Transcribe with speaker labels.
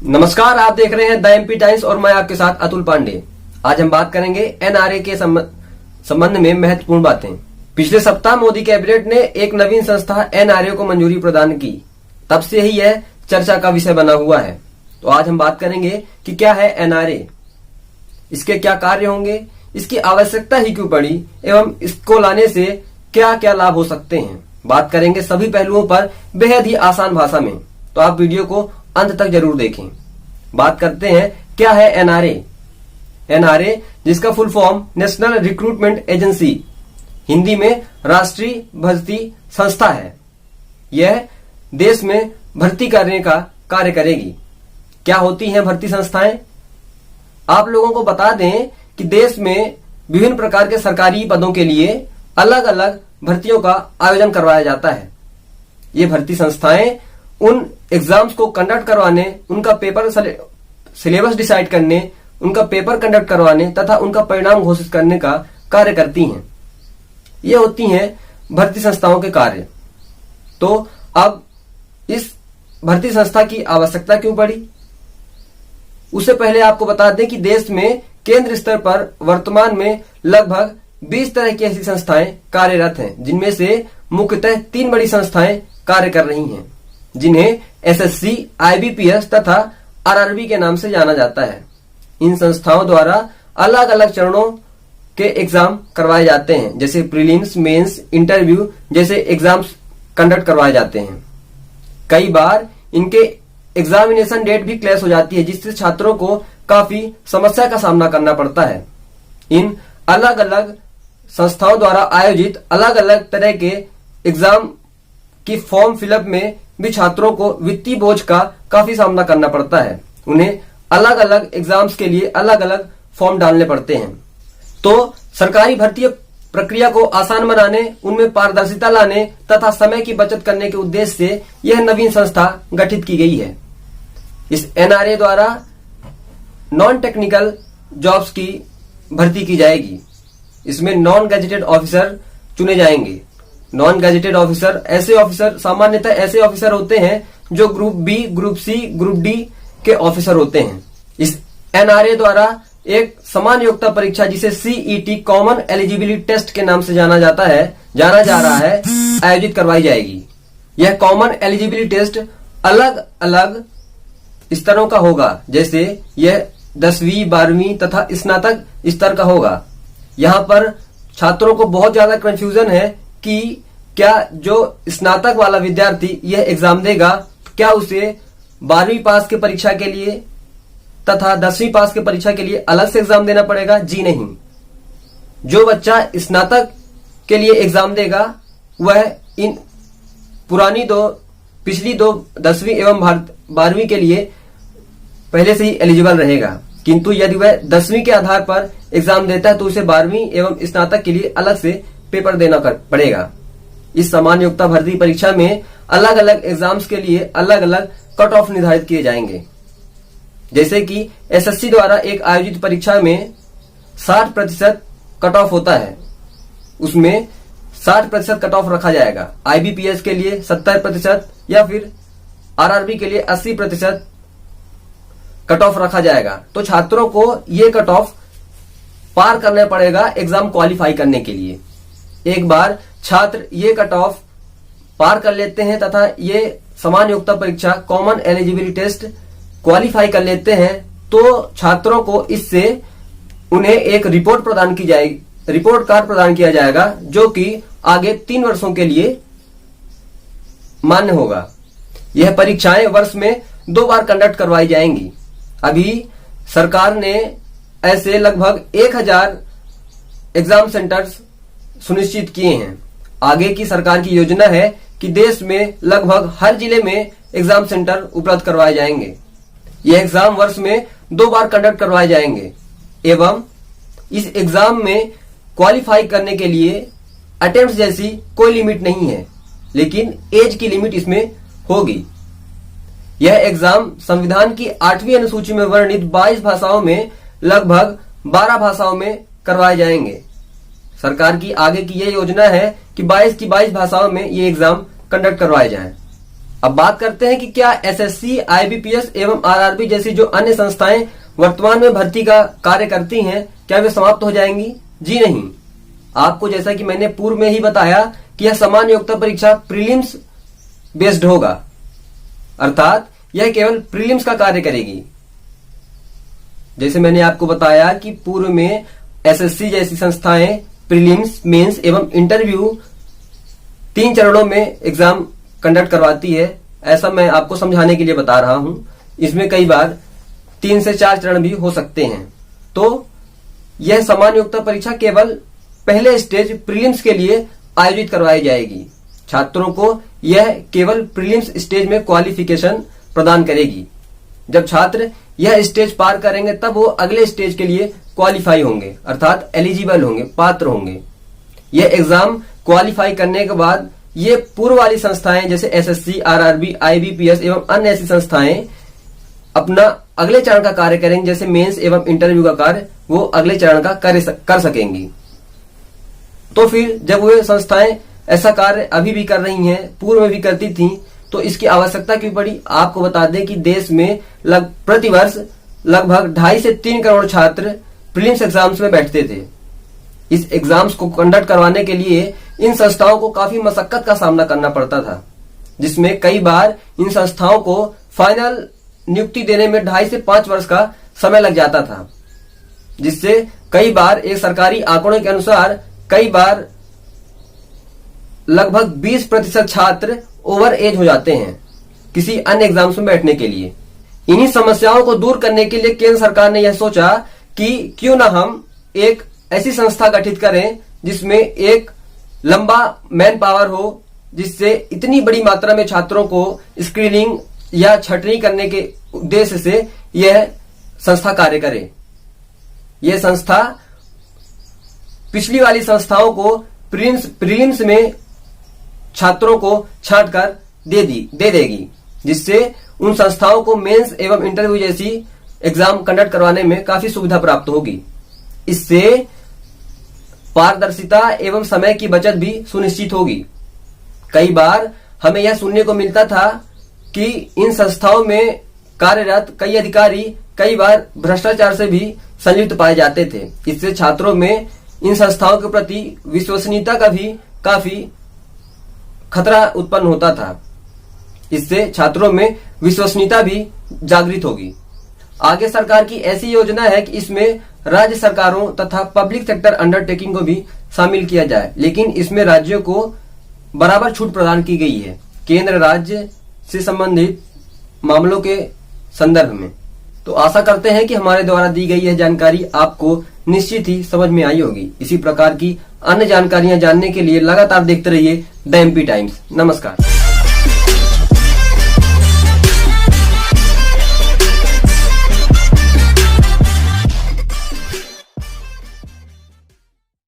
Speaker 1: नमस्कार, आप देख रहे हैं द एमपी टाइम्स और मैं आपके साथ अतुल पांडे। आज हम बात करेंगे एनआरए के संबंध में महत्वपूर्ण बातें। पिछले सप्ताह मोदी कैबिनेट ने एक नवीन संस्था एनआरए को मंजूरी प्रदान की। तब से ही यह चर्चा का विषय बना हुआ है। तो आज हम बात करेंगे कि क्या है एनआरए, इसके क्या कार्य होंगे, इसकी आवश्यकता ही क्यों पड़ी एवं इसको लाने से क्या क्या लाभ हो सकते हैं। बात करेंगे सभी पहलुओं पर बेहद ही आसान भाषा में, तो आप वीडियो को अंत तक जरूर देखें। बात करते हैं क्या है एनआरए। एनआरए, जिसका full form national recruitment agency, Hindi में राष्ट्रीय भर्ती संस्था है। यह देश में भर्ती करने का कार्य करेगी। क्या होती हैं भर्ती संस्थाएं? आप लोगों को बता दें कि देश में विभिन्न प्रकार के सरकारी पदों के लिए अलग अलग भर्तियों का आयोजन करवाया जाता है। ये भर्ती संस्थाएं उन एग्जाम्स को कंडक्ट करवाने, उनका पेपर सिलेबस डिसाइड करने, उनका पेपर कंडक्ट करवाने तथा उनका परिणाम घोषित करने का कार्य करती हैं। ये होती हैं भर्ती संस्थाओं के कार्य। तो अब इस भर्ती संस्था की आवश्यकता क्यों पड़ी, उससे पहले आपको बता दें कि देश में केंद्र स्तर पर वर्तमान में लगभग 20 तरह की ऐसी संस्थाएं कार्यरत हैं, जिनमें से मुख्यतः 3 बड़ी संस्थाएं कार्य कर रही हैं, जिन्हें एसएससी, आईबीपीएस तथा आरआरबी के नाम से जाना जाता है। इन संस्थाओं द्वारा अलग अलग चरणों के एग्जाम करवाए जाते हैं, जैसे प्रीलिम्स, मेंस, इंटरव्यू जैसे एग्जाम्स कंडक्ट करवाए जाते हैं। कई बार इनके एग्जामिनेशन डेट भी क्लैश हो जाती है, जिससे छात्रों को काफी समस्या का सामना करना पड़ता है। इन अलग अलग संस्थाओं द्वारा आयोजित अलग अलग तरह के एग्जाम की फॉर्म फिलअप में भी छात्रों को वित्तीय बोझ का काफी सामना करना पड़ता है। उन्हें अलग अलग एग्जाम्स के लिए अलग अलग फॉर्म डालने पड़ते हैं। तो सरकारी भर्ती प्रक्रिया को आसान बनाने, उनमें पारदर्शिता लाने तथा समय की बचत करने के उद्देश्य से यह नवीन संस्था गठित की गई है। इस एनआरए द्वारा नॉन टेक्निकल जॉब्स की भर्ती की जाएगी। इसमें नॉन गैजेटेड ऑफिसर चुने जाएंगे। नॉन गैजेटेड ऑफिसर सामान्यतः ऐसे ऑफिसर होते हैं जो group B, group C, group D के ऑफिसर होते हैं। इस एनआरए द्वारा एक समान योग्यता परीक्षा, जिसे सीईटी कॉमन एलिजिबिलिटी टेस्ट के नाम से जाना जा रहा है, आयोजित करवाई जाएगी। यह कॉमन एलिजिबिलिटी टेस्ट अलग अलग स्तरों का होगा, जैसे यह 10वीं, 12वीं तथा स्नातक स्तर का होगा। यहाँ पर छात्रों को बहुत ज्यादा कंफ्यूजन है कि क्या जो स्नातक वाला विद्यार्थी यह एग्जाम देगा, क्या उसे 12वीं पास के परीक्षा के लिए तथा 10वीं पास के परीक्षा के लिए अलग से एग्जाम देना पड़ेगा? जी नहीं। जो बच्चा स्नातक के लिए एग्जाम देगा वह इन पिछली दो 10वीं एवं 12वीं के लिए पहले से ही एलिजिबल रहेगा। किंतु यदि वह 10वीं के आधार पर एग्जाम देता है तो उसे 12वीं एवं स्नातक के लिए अलग से पेपर देना पड़ेगा। इस समान योग्यता भर्ती परीक्षा में अलग अलग एग्जाम्स के लिए अलग अलग कट ऑफ निर्धारित किए जाएंगे। जैसे कि एसएससी द्वारा एक आयोजित परीक्षा में 60% कट ऑफ होता है, उसमें 60% कट ऑफ रखा जाएगा। आईबीपीएस के लिए 70% या फिर आरआरबी के लिए 80% कट ऑफ रखा जाएगा। तो छात्रों को ये कट ऑफ पार करना पड़ेगा एग्जाम क्वालिफाई करने के लिए। एक बार छात्र ये कट ऑफ पार कर लेते हैं तथा ये समान योग्यता परीक्षा कॉमन एलिजिबिलिटी टेस्ट क्वालिफाई कर लेते हैं, तो छात्रों को इससे उन्हें एक रिपोर्ट कार्ड प्रदान किया जाएगा, जो कि आगे 3 वर्षों के लिए मान्य होगा। यह परीक्षाएं वर्ष में 2 बार कंडक्ट करवाई जाएंगी। अभी सरकार ने ऐसे लगभग 1000 एग्जाम सेंटर्स सुनिश्चित किए हैं। आगे की सरकार की योजना है कि देश में लगभग हर जिले में एग्जाम सेंटर उपलब्ध करवाए जाएंगे। यह एग्जाम वर्ष में 2 बार कंडक्ट करवाए जाएंगे एवं इस एग्जाम में क्वालिफाई करने के लिए अटेम्प्ट जैसी कोई लिमिट नहीं है, लेकिन एज की लिमिट इसमें होगी। यह एग्जाम संविधान की 8वीं अनुसूची में वर्णित 22 भाषाओं में लगभग 12 भाषाओं में करवाए जाएंगे। सरकार की आगे की यह योजना है कि 22 की 22 भाषाओं में ये एग्जाम कंडक्ट करवाए जाएं। अब बात करते हैं कि क्या एसएससी, आईबीपीएस एवं आरआरबी जैसी जो अन्य संस्थाएं वर्तमान में भर्ती का कार्य करती हैं, क्या वे समाप्त हो जाएंगी? जी नहीं। आपको जैसा कि मैंने पूर्व में ही बताया कि यह सामान्य योग्यता परीक्षा प्रीलिम्स बेस्ड होगा, अर्थात यह केवल प्रीलिम्स का कार्य करेगी। जैसे मैंने आपको बताया कि पूर्व में एसएससी जैसी संस्थाएं प्रीलिम्स, मेंस एवं इंटरव्यू 3 चरणों में एग्जाम कंडक्ट करवाती है, ऐसा मैं आपको समझाने के लिए बता रहा हूं। इसमें कई बार 3 से 4 चरण भी हो सकते हैं। तो यह सामान्य योग्यता परीक्षा केवल पहले स्टेज प्रीलिम्स के लिए आयोजित करवाई जाएगी। छात्रों को यह केवल प्रीलिम्स स्टेज में क्वालिफिकेशन प्रदान करेगी। जब छात्र यह स्टेज पार करेंगे तब वो अगले स्टेज के लिए क्वालिफाई होंगे, अर्थात एलिजिबल होंगे, पात्र होंगे। यह एग्जाम क्वालिफाई करने के बाद ये पूर्व वाली संस्थाएं जैसे एसएससी, आरआरबी, आईबीपीएस एवं अन्य ऐसी संस्थाएं अपना अगले चरण का कार्य करेंगे, जैसे मेंस एवं इंटरव्यू का कार्य वो अगले चरण का कर सकेंगी। तो फिर जब वे संस्थाएं ऐसा कार्य अभी भी कर रही हैं, पूर्व में भी करती थीं, तो इसकी आवश्यकता क्यों पड़ी? आपको बता दें कि देश में प्रतिवर्ष लगभग 2.5 से 3 करोड़ छात्र प्रीलिम्स एग्जाम्स में बैठते थे। इस एग्जाम्स को कंडक्ट करवाने के लिए इन संस्थाओं को काफी मशक्कत का सामना करना पड़ता था, जिसमें कई बार इन संस्थाओं को फाइनल नियुक्ति देने में 2.5 से 5 वर्ष का समय लग जाता था, जिससे कई बार एक सरकारी आंकड़ों के अनुसार कई बार लगभग 20% छात्र ओवर एज हो जाते हैं किसी अन्य एग्जाम्स में बैठने के लिए। इन्हीं समस्याओं को दूर करने के लिए केंद्र सरकार ने यह सोचा कि क्यों ना हम एक ऐसी संस्था गठित करें जिसमें एक लंबा मैन पावर हो, जिससे इतनी बड़ी मात्रा में छात्रों को स्क्रीनिंग या छटनी करने के उद्देश्य से यह संस्था कार्य करे। यह संस्था पिछली वाली संस्थाओं को प्रीलिम्स में छात्रों को छांट कर दे देगी, जिससे उन संस्थाओं को मेंस एवं इंटरव्यू जैसी एग्जाम कंडक्ट करवाने में काफी सुविधा प्राप्त होगी। इससे पारदर्शिता एवं समय की बचत भी सुनिश्चित होगी। कई बार हमें यह सुनने को मिलता था कि इन संस्थाओं में कार्यरत कई अधिकारी कई बार भ्रष्टाचार से भी संलिप्त पाए जाते थे। इससे छात्रों में इन संस्थाओं के प्रति विश्वसनीयता का भी काफी खतरा उत्पन्न होता था। इससे छात्रों में विश्वसनीयता भी जागृत होगी। आगे सरकार की ऐसी योजना है कि इसमें राज्य सरकारों तथा पब्लिक सेक्टर अंडरटेकिंग को भी शामिल किया जाए, लेकिन इसमें राज्यों को बराबर छूट प्रदान की गई है केंद्र राज्य से संबंधित मामलों के संदर्भ में। तो आशा करते हैं कि हमारे द्वारा दी गई यह जानकारी आपको निश्चित ही समझ में आई होगी। इसी प्रकार की अन्य जानकारियां जानने के लिए लगातार देखते रहिए द एमपी टाइम्स। नमस्कार।